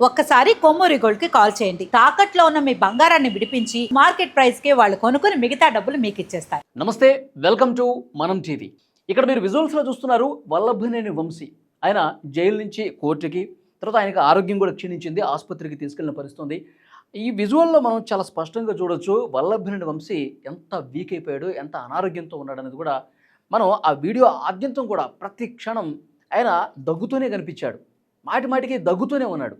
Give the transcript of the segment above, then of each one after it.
ఒక్కసారి కొమ్మూరి గోల్డ్ కి కాల్ చేయండి. తాకట్లో ఉన్న మీ బంగారాన్ని విడిపించి మార్కెట్ ప్రైస్ కి వాళ్ళు కొనుక్కుని మిగతా డబ్బులు మీకు ఇచ్చేస్తారు. నమస్తే, వెల్కమ్ టు మనం టీవీ. ఇక్కడ మీరు విజువల్స్లో చూస్తున్నారు వల్లభనేని వంశీ. ఆయన జైలు నుంచి కోర్టుకి, తర్వాత ఆయనకు ఆరోగ్యం కూడా క్షీణించింది, ఆసుపత్రికి తీసుకెళ్ళిన పరిస్థితుంది. ఈ విజువల్లో మనం చాలా స్పష్టంగా చూడొచ్చు వల్లభనేని వంశీ ఎంత వీక్ అయిపోయాడు, ఎంత అనారోగ్యంతో ఉన్నాడు అనేది కూడా మనం ఆ వీడియో ఆద్యంతం కూడా ప్రతి క్షణం ఆయన దగ్గుతూనే కనిపించాడు, మాటి మాటికి దగ్గుతూనే ఉన్నాడు.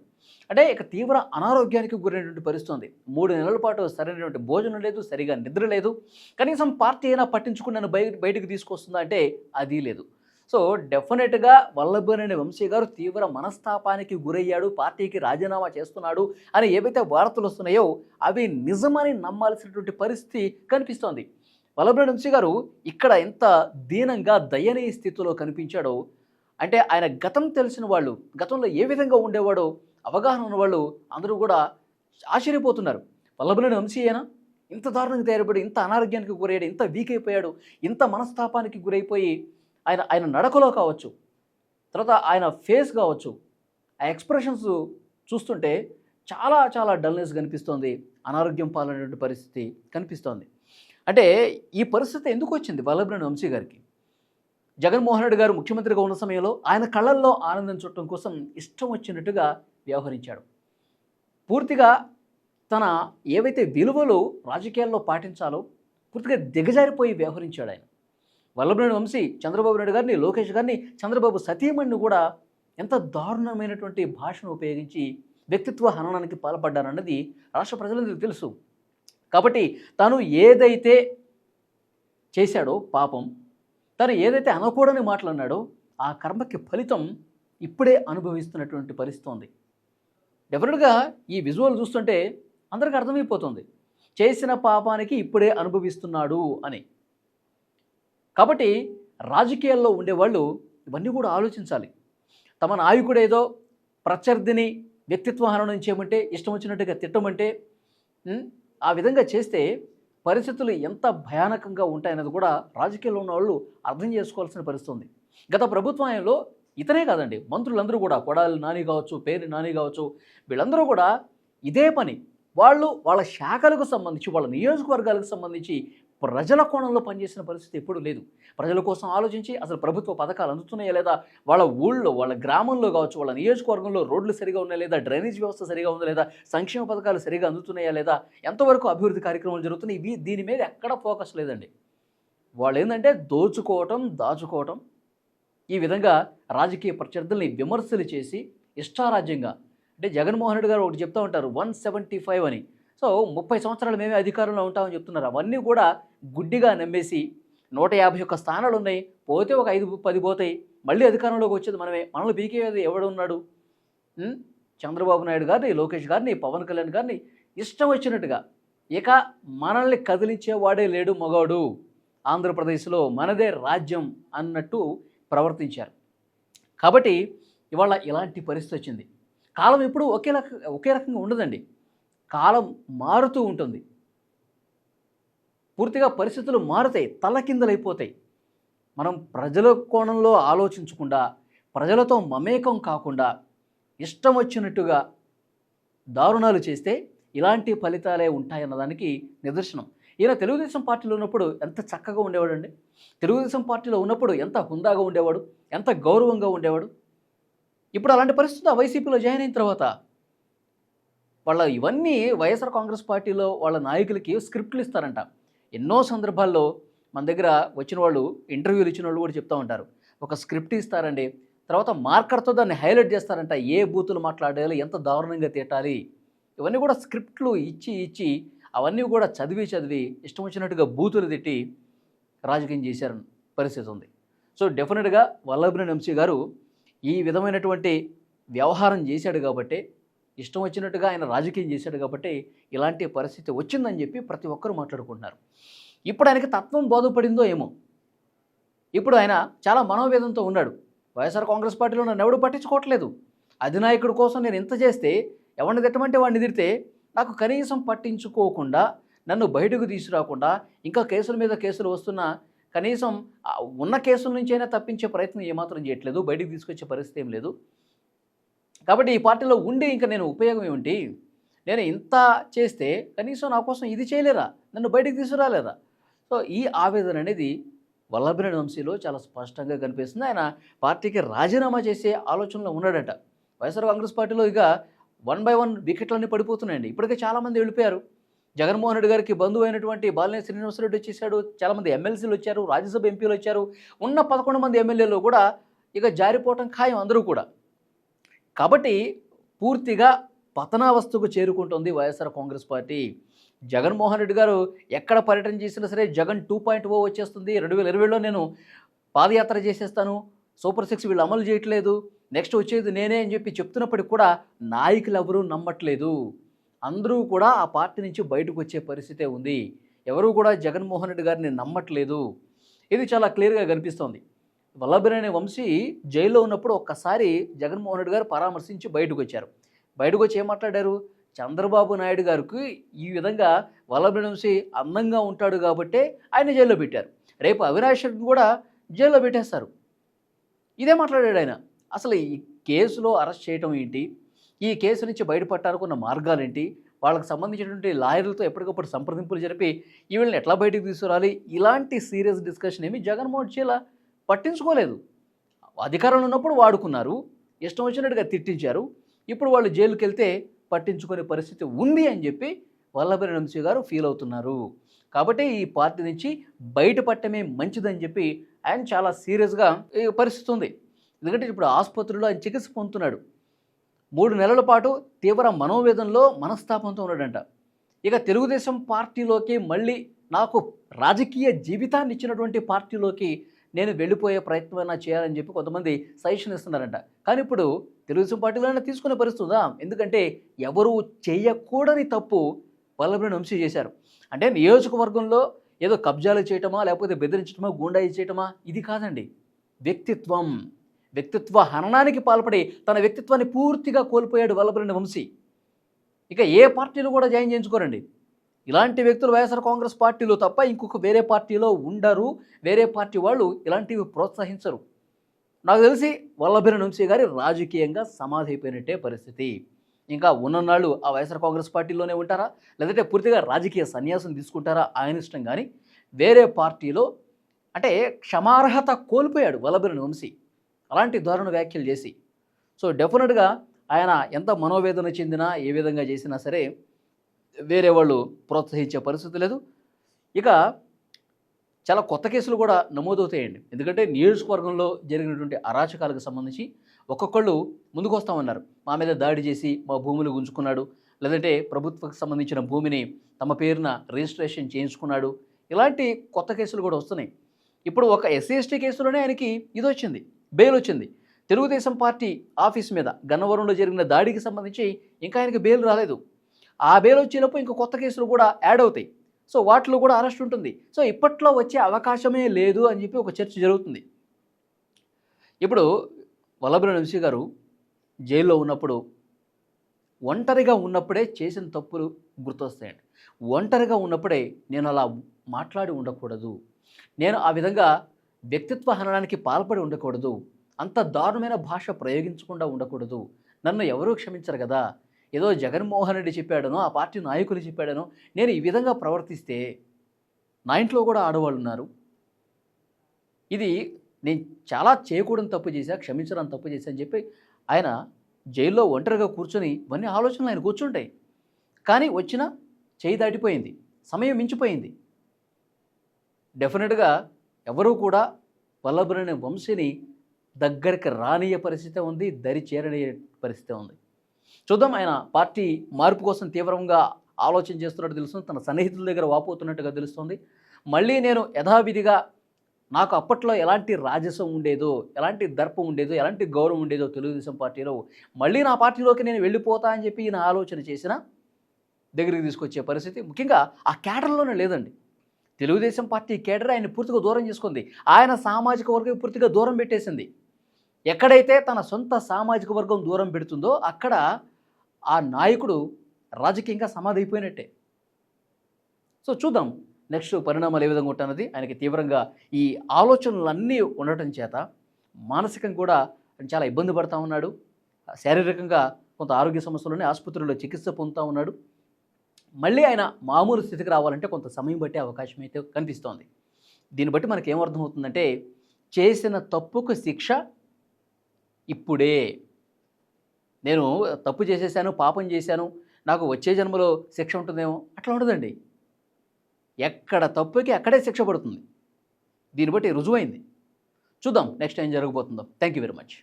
అంటే ఇక తీవ్ర అనారోగ్యానికి గురైనటువంటి పరిస్థితుంది. 3 నెలల పాటు సరైనటువంటి భోజనం లేదు, సరిగా నిద్ర లేదు, కనీసం పార్టీ అయినా పట్టించుకుని నన్ను బయటకు తీసుకొస్తుందా అంటే అది లేదు. సో డెఫినెట్గా వల్లభనేని వంశీ గారు తీవ్ర మనస్తాపానికి గురయ్యాడు, పార్టీకి రాజీనామా చేస్తున్నాడు అని ఏవైతే వార్తలు వస్తున్నాయో అవి నిజమని నమ్మాల్సినటువంటి పరిస్థితి కనిపిస్తోంది. వల్లభనేని వంశీ గారు ఇక్కడ ఎంత దీనంగా దయనీయ స్థితిలో కనిపించాడో, అంటే ఆయన గతం తెలిసిన వాళ్ళు, గతంలో ఏ విధంగా ఉండేవాడో అవగాహన ఉన్నవాళ్ళు అందరూ కూడా ఆశ్చర్యపోతున్నారు. వల్లభనేని వంశీ అయినా ఇంత దారుణంగా తయారైపోయాడు, ఇంత అనారోగ్యానికి గురయ్యాడు, ఇంత వీక్ అయిపోయాడు, ఇంత మనస్తాపానికి గురైపోయి ఆయన నడకలో కావచ్చు, తర్వాత ఆయన ఫేస్ కావచ్చు, ఆ ఎక్స్ప్రెషన్స్ చూస్తుంటే చాలా చాలా డల్నెస్ కనిపిస్తోంది, అనారోగ్యం పాలైనటువంటి పరిస్థితి కనిపిస్తోంది. అంటే ఈ పరిస్థితి ఎందుకు వచ్చింది వల్లభనేని వంశీ గారికి? జగన్మోహన్ రెడ్డి గారు ముఖ్యమంత్రిగా ఉన్న సమయంలో ఆయన కళ్ళల్లో ఆనందం చూడటం కోసం ఇష్టం వచ్చినట్టుగా వ్యవహరించాడు. పూర్తిగా తన ఏవైతే విలువలు రాజకీయాల్లో పాటించాలో పూర్తిగా దిగజారిపోయి వ్యవహరించాడు ఆయన. వల్లభనేని వంశీ చంద్రబాబు నాయుడు గారిని, లోకేష్ గారిని, చంద్రబాబు సతీమణిని కూడా ఎంత దారుణమైనటువంటి భాషను ఉపయోగించి వ్యక్తిత్వ హననానికి పాల్పడ్డారన్నది రాష్ట్ర ప్రజలందరికీ తెలుసు. కాబట్టి తాను ఏదైతే చేశాడో పాపం, తను ఏదైతే అనకూడని మాట్లాడినాడో ఆ కర్మకి ఫలితం ఇప్పుడే అనుభవిస్తున్నటువంటి పరిస్థితి ఉంది. డెఫినెట్గా ఈ విజువల్ చూస్తుంటే అందరికీ అర్థమైపోతుంది, చేసిన పాపానికి ఇప్పుడే అనుభవిస్తున్నాడు అని. కాబట్టి రాజకీయాల్లో ఉండేవాళ్ళు ఇవన్నీ కూడా ఆలోచించాలి. తమ నాయకుడు ఏదో ప్రత్యర్థిని వ్యక్తిత్వ హననం చేయమంటే, ఇష్టం వచ్చినట్టుగా తిట్టమంటే, ఆ విధంగా చేస్తే పరిస్థితులు ఎంత భయానకంగా ఉంటాయన్నది కూడా రాజకీయాల్లో ఉన్న వాళ్ళు అర్థం చేసుకోవాల్సిన పరిస్థితి ఉంది. గత ప్రభుత్వంలో ఇతనే కాదండి, మంత్రులందరూ కూడా, కొడాలి నాని కావచ్చు, పేర్ని నాని కావచ్చు, వీళ్ళందరూ కూడా ఇదే పని. వాళ్ళు వాళ్ళ శాఖలకు సంబంధించి, వాళ్ళ నియోజకవర్గాలకు సంబంధించి ప్రజల కోణంలో పనిచేసిన పరిస్థితి ఎప్పుడూ లేదు. ప్రజల కోసం ఆలోచించి అసలు ప్రభుత్వ పథకాలు అందుతున్నాయా లేదా, వాళ్ళ ఊళ్ళో, వాళ్ళ గ్రామంలో కావచ్చు, వాళ్ళ నియోజకవర్గంలో రోడ్లు సరిగా ఉన్నాయా లేదా, డ్రైనేజ్ వ్యవస్థ సరిగా ఉందా లేదా, సంక్షేమ పథకాలు సరిగా అందుతున్నాయా లేదా, ఎంతవరకు అభివృద్ధి కార్యక్రమాలు జరుగుతున్నాయి, దీని మీద ఎక్కడ ఫోకస్ లేదండి. వాళ్ళు ఏంటంటే దోచుకోవటం, దాచుకోవటం, ఈ విధంగా రాజకీయ ప్రత్యర్థుల్ని విమర్శలు చేసి ఇష్టారాజ్యంగా, అంటే జగన్మోహన్ రెడ్డి గారు ఒకటి చెప్తూ ఉంటారు 175 అని. సో 30 సంవత్సరాలు మేమే అధికారంలో ఉంటామని చెప్తున్నారు. అవన్నీ కూడా గుడ్డిగా నమ్మేసి 151 స్థానాలు ఉన్నాయి, పోతే ఒక 5-10 పోతాయి, మళ్ళీ అధికారంలోకి వచ్చేది మనమే, మనల్ని పీకేది ఎవడున్నాడు? చంద్రబాబు నాయుడు గారిని, లోకేష్ గారిని, పవన్ కళ్యాణ్ గారిని ఇష్టం వచ్చినట్టుగా, ఇక మనల్ని కదిలించేవాడే లేడు మగాడు, ఆంధ్రప్రదేశ్లో మనదే రాజ్యం అన్నట్టు ప్రవర్తించారు. కాబట్టి ఇవాళ ఇలాంటి పరిస్థితి వచ్చింది. కాలం ఎప్పుడు ఒకే రకంగా ఉండదండి, కాలం మారుతూ ఉంటుంది. పూర్తిగా పరిస్థితులు మారుతాయి, తలకిందలైపోతాయి. మనం ప్రజల కోణంలో ఆలోచించకుండా, ప్రజలతో మమేకం కాకుండా ఇష్టం వచ్చినట్టుగా దారుణాలు చేస్తే ఇలాంటి ఫలితాలే ఉంటాయన్నదానికి నిదర్శనం. ఈయన తెలుగుదేశం పార్టీలో ఉన్నప్పుడు ఎంత చక్కగా ఉండేవాడండి, తెలుగుదేశం పార్టీలో ఉన్నప్పుడు ఎంత హుందాగా ఉండేవాడు, ఎంత గౌరవంగా ఉండేవాడు. ఇప్పుడు అలాంటి పరిస్థితి వైసీపీలో జాయిన్ అయిన తర్వాత వాళ్ళ ఇవన్నీ వైఎస్ఆర్ కాంగ్రెస్ పార్టీలో వాళ్ళ నాయకులకి స్క్రిప్ట్లు ఇస్తారంట. ఎన్నో సందర్భాల్లో మన దగ్గర వచ్చిన వాళ్ళు, ఇంటర్వ్యూలు ఇచ్చిన వాళ్ళు కూడా చెప్తూ ఉంటారు, ఒక స్క్రిప్ట్ ఇస్తారండి, తర్వాత మార్కర్తో దాన్ని హైలైట్ చేస్తారంట, ఏ బూతులు మాట్లాడాలి, ఎంత దారుణంగా తిట్టాలి, ఇవన్నీ కూడా స్క్రిప్ట్లు ఇచ్చి అవన్నీ కూడా చదివి ఇష్టం వచ్చినట్టుగా బూతులు తిట్టి రాజకీయం చేశారు పరిస్థితి ఉంది. సో డెఫినెట్గా వల్లభనేని వంశీ గారు ఈ విధమైనటువంటి వ్యవహారం చేశాడు కాబట్టి, ఇష్టం వచ్చినట్టుగా ఆయన రాజకీయం చేశాడు కాబట్టి ఇలాంటి పరిస్థితి వచ్చిందని చెప్పి ప్రతి ఒక్కరూ మాట్లాడుకుంటున్నారు. ఇప్పుడు ఆయనకి తత్వం బోధపడిందో ఏమో, ఇప్పుడు ఆయన చాలా మనోవేదంతో ఉన్నాడు. వైఎస్ఆర్ కాంగ్రెస్ పార్టీలో నన్ను ఎవడు పట్టించుకోవట్లేదు, అధినాయకుడి కోసం నేను ఇంత చేస్తే, ఎవరిని తిట్టమంటే వాడిని తిడితే నాకు కనీసం పట్టించుకోకుండా, నన్ను బయటకు తీసుకురాకుండా, ఇంకా కేసుల మీద కేసులు వస్తున్నా కనీసం ఉన్న కేసుల నుంచైనా తప్పించే ప్రయత్నం ఏమాత్రం చేయట్లేదు, బయటికి తీసుకొచ్చే పరిస్థితి ఏం లేదు. కాబట్టి ఈ పార్టీలో ఉండి ఇంకా నేను ఉపయోగం ఏమిటి? నేను ఇంత చేస్తే కనీసం నా కోసం ఇది చేయలేరా? నన్ను బయటికి తీసుకురాలేరా? సో, ఈ ఆవేదన అనేది వల్లభనేని వంశీలో చాలా స్పష్టంగా కనిపిస్తుంది. ఆయన పార్టీకి రాజీనామా చేసే ఆలోచనలో ఉన్నాడట. వైఎస్ఆర్ కాంగ్రెస్ పార్టీలో ఇక వన్ బై వన్ వికెట్లన్నీ పడిపోతున్నాయండి. ఇప్పటికే చాలామంది వెళ్ళిపోయారు. జగన్మోహన్ రెడ్డి గారికి బంధువైనటువంటి బాలినేని శ్రీనివాసరెడ్డి వచ్చేసాడు. చాలామంది ఎమ్మెల్సీలు వచ్చారు, రాజ్యసభ ఎంపీలు వచ్చారు. ఉన్న 11 మంది ఎమ్మెల్యేలు కూడా ఇక జారిపోవటం ఖాయం అందరూ కూడా. కాబట్టి పూర్తిగా పతనావస్థకు చేరుకుంటుంది వైఎస్ఆర్ కాంగ్రెస్ పార్టీ. జగన్మోహన్ రెడ్డి గారు ఎక్కడ పర్యటన చేసినా సరే జగన్ 2.0 వచ్చేస్తుంది. 2020లో నేను పాదయాత్ర చేసేస్తాను, సూపర్ 6 వీళ్ళు అమలు చేయట్లేదు, నెక్స్ట్ వచ్చేది నేనే అని చెప్పి చెప్తున్నప్పటికి కూడా నాయకులు ఎవరూ నమ్మట్లేదు. అందరూ కూడా ఆ పార్టీ నుంచి బయటకు వచ్చే పరిస్థితే ఉంది. ఎవరూ కూడా జగన్మోహన్ రెడ్డి గారిని నమ్మట్లేదు. ఇది చాలా క్లియర్గా కనిపిస్తోంది. వల్లభనేని వంశీ జైల్లో ఉన్నప్పుడు ఒక్కసారి జగన్మోహన్ రెడ్డి గారు పరామర్శించి బయటకు వచ్చారు. బయటకు వచ్చి ఏం మాట్లాడారు? చంద్రబాబు నాయుడు గారికి ఈ విధంగా వల్లభనేని వంశీ అందంగా ఉంటాడు కాబట్టే ఆయన జైల్లో పెట్టారు. రేపు అవినాష్ రెడ్డిని కూడా జైల్లో పెట్టేస్తారు. ఇదే మాట్లాడాడు ఆయన. అసలు ఈ కేసులో అరెస్ట్ చేయటం ఏంటి? ఈ కేసు నుంచి బయటపడటానికి ఉన్న మార్గాలేంటి? వాళ్ళకి సంబంధించినటువంటి లాయర్లతో ఎప్పటికప్పుడు సంప్రదింపులు జరిపి ఈ వీళ్ళని ఎట్లా బయటకు తీసుకురాలి? ఇలాంటి సీరియస్ డిస్కషన్ ఏమి జగన్మోహన్ రెడ్డి పట్టించుకోలేదు. అధికారంలో ఉన్నప్పుడు వాడుకున్నారు, ఇష్టం వచ్చినట్టుగా తిట్టించారు. ఇప్పుడు వాళ్ళు జైలుకి వెళ్తే పట్టించుకునే పరిస్థితి ఉంది అని చెప్పి వల్లభనేని వంశీ గారు ఫీల్ అవుతున్నారు. కాబట్టి ఈ పార్టీ నుంచి బయటపడటమే మంచిదని చెప్పి ఆయన చాలా సీరియస్గా ఈ పరిస్థితి ఉంది. ఎందుకంటే ఇప్పుడు ఆసుపత్రిలో ఆయన చికిత్స పొందుతున్నాడు. 3 నెలల పాటు తీవ్ర మనోవేదనలో మనస్తాపంతో ఉన్నాడంట. ఇక తెలుగుదేశం పార్టీలోకి మళ్ళీ నాకు రాజకీయ జీవితాన్ని ఇచ్చినటువంటి పార్టీలోకి నేను వెళ్ళిపోయే ప్రయత్నం చేయాలని చెప్పి కొంతమంది సజెషన్ ఇస్తున్నారంట. కానీ ఇప్పుడు తెలుగుదేశం పార్టీలోనే తీసుకునే పరిస్థితి ఉందా? ఎందుకంటే ఎవరు చేయకూడని తప్పు వల్లభనేని వంశీ చేశారు. అంటే నియోజకవర్గంలో ఏదో కబ్జాలు చేయటమా, లేకపోతే బెదిరించటమా, గూండాయి చేయటమా, ఇది కాదండి. వ్యక్తిత్వ హననానికి పాల్పడి తన వ్యక్తిత్వాన్ని పూర్తిగా కోల్పోయాడు వల్లభనేని వంశీ. ఇక ఏ పార్టీలు కూడా జాయిన్ చేయించుకోరండి. ఇలాంటి వ్యక్తులు వైఎస్ఆర్ కాంగ్రెస్ పార్టీలో తప్ప ఇంకొక వేరే పార్టీలో ఉండరు. వేరే పార్టీ వాళ్ళు ఇలాంటివి ప్రోత్సహించరు. నాకు తెలిసి వల్లభనేని వంశీ గారి రాజకీయంగా సమాధి అయిపోయినట్టే పరిస్థితి. ఇంకా ఉన్ననాళ్ళు ఆ వైఎస్ఆర్ కాంగ్రెస్ పార్టీలోనే ఉంటారా, లేదంటే పూర్తిగా రాజకీయ సన్యాసం తీసుకుంటారా ఆయన ఇష్టం. కానీ వేరే పార్టీలో అంటే క్షమార్హత కోల్పోయాడు వల్లభనేని వంశీ అలాంటి దారుణ వ్యాఖ్యలు చేసి. సో డెఫినెట్గా ఆయన ఎంత మనోవేదన చెందినా, ఏ విధంగా చేసినా సరే వేరే వాళ్ళు ప్రోత్సహించే పరిస్థితి లేదు. ఇక చాలా కొత్త కేసులు కూడా నమోదవుతాయండి. ఎందుకంటే నియోజకవర్గంలో జరిగినటువంటి అరాచకాలకు సంబంధించి ఒక్కొక్కళ్ళు ముందుకు వస్తామన్నారు. మా మీద దాడి చేసి మా భూములు గుంజుకున్నాడు, లేదంటే ప్రభుత్వకు సంబంధించిన భూమిని తమ పేరున రిజిస్ట్రేషన్ చేయించుకున్నాడు. ఇలాంటి కొత్త కేసులు కూడా వస్తున్నాయి. ఇప్పుడు ఒక ఎస్సీ ఎస్టీ కేసులోనే ఆయనకి ఇది వచ్చింది, బెయిల్ వచ్చింది. తెలుగుదేశం పార్టీ ఆఫీస్ మీద గన్నవరంలో జరిగిన దాడికి సంబంధించి ఇంకా ఆయనకి బెయిల్ రాలేదు. ఆ బెయిల్ వచ్చేలోపు ఇంకో కొత్త కేసులు కూడా యాడ్ అవుతాయి. సో వాటిలో కూడా అరెస్ట్ ఉంటుంది. సో ఇప్పట్లో వచ్చే అవకాశమే లేదు అని చెప్పి ఒక చర్చ జరుగుతుంది. ఇప్పుడు వల్లభనేని వంశీ గారు జైల్లో ఉన్నప్పుడు ఒంటరిగా ఉన్నప్పుడే చేసిన తప్పులు గుర్తొస్తాయండి. ఒంటరిగా ఉన్నప్పుడే నేను అలా మాట్లాడి ఉండకూడదు, నేను ఆ విధంగా వ్యక్తిత్వ హననానికి పాల్పడి ఉండకూడదు, అంత దారుణమైన భాష ప్రయోగించకుండా ఉండకూడదు, నన్ను ఎవరూ క్షమించరు కదా, ఏదో జగన్మోహన్ రెడ్డి చెప్పాడనో, ఆ పార్టీ నాయకులు చెప్పాడనో నేను ఈ విధంగా ప్రవర్తిస్తే నా ఇంట్లో కూడా ఆడవాళ్ళు ఉన్నారు, ఇది నేను చాలా చేయకూడని తప్పు చేశా, క్షమించడానికి తప్పు చేశా అని చెప్పి ఆయన జైల్లో ఒంటరిగా కూర్చొని ఇవన్నీ ఆలోచనలు ఆయన కూర్చుంటాయి. కానీ వచ్చిన చేయి దాటిపోయింది, సమయం మించిపోయింది. డెఫినెట్గా ఎవరూ కూడా వల్లభనేని వంశీని దగ్గరికి రానియ పరిస్థితి ఉంది, దరి చేరనియ పరిస్థితి ఉంది. చూద్దాం, ఆయన పార్టీ మార్పు కోసం తీవ్రంగా ఆలోచన చేస్తున్నట్టు తెలుస్తుంది. తన సన్నిహితుల దగ్గర వాపోతున్నట్టుగా తెలుస్తుంది. మళ్ళీ నేను యథావిధిగా నాకు అప్పట్లో ఎలాంటి రాజసం ఉండేదో, ఎలాంటి దర్పం ఉండేదో, ఎలాంటి గౌరవం ఉండేదో తెలుగుదేశం పార్టీలో, మళ్ళీ నా పార్టీలోకి నేను వెళ్ళిపోతా అని చెప్పి ఈయన ఆలోచన చేసినా దగ్గరికి తీసుకొచ్చే పరిస్థితి ముఖ్యంగా ఆ కేడర్లోనే లేదండి. తెలుగుదేశం పార్టీ కేడర్ ఆయన పూర్తిగా దూరం చేసుకుంది. ఆయన సామాజిక వర్గం పూర్తిగా దూరం పెట్టేసింది. ఎక్కడైతే తన సొంత సామాజిక వర్గం దూరం పెడుతుందో అక్కడ ఆ నాయకుడు రాజకీయంగా సమాధి అయిపోయినట్టే. సో చూద్దాం నెక్స్ట్ పరిణామాలు ఏ విధంగా ఉంటున్నది. ఆయనకి తీవ్రంగా ఈ ఆలోచనలన్నీ ఉండటం చేత మానసికంగా కూడా చాలా ఇబ్బంది పడతా ఉన్నాడు. శారీరకంగా కొంత ఆరోగ్య సమస్యలోనే ఆసుపత్రిలో చికిత్స పొందుతూ ఉన్నాడు. మళ్ళీ ఆయన మామూలు స్థితికి రావాలంటే కొంత సమయం బట్టే అవకాశం అయితే కనిపిస్తోంది. దీన్ని బట్టి మనకి ఏమర్థమవుతుందంటే చేసిన తప్పుకు శిక్ష ఇప్పుడే. నేను తప్పు చేసేసాను, పాపం చేశాను, నాకు వచ్చే జన్మలో శిక్ష ఉంటుందేమో, అట్లా ఉండదండి. ఎక్కడ తప్పుకి అక్కడే శిక్ష పడుతుంది. దీన్ని బట్టి రుజువైంది. చూద్దాం నెక్స్ట్ ఏం జరగబోతుందో. Thank you very much.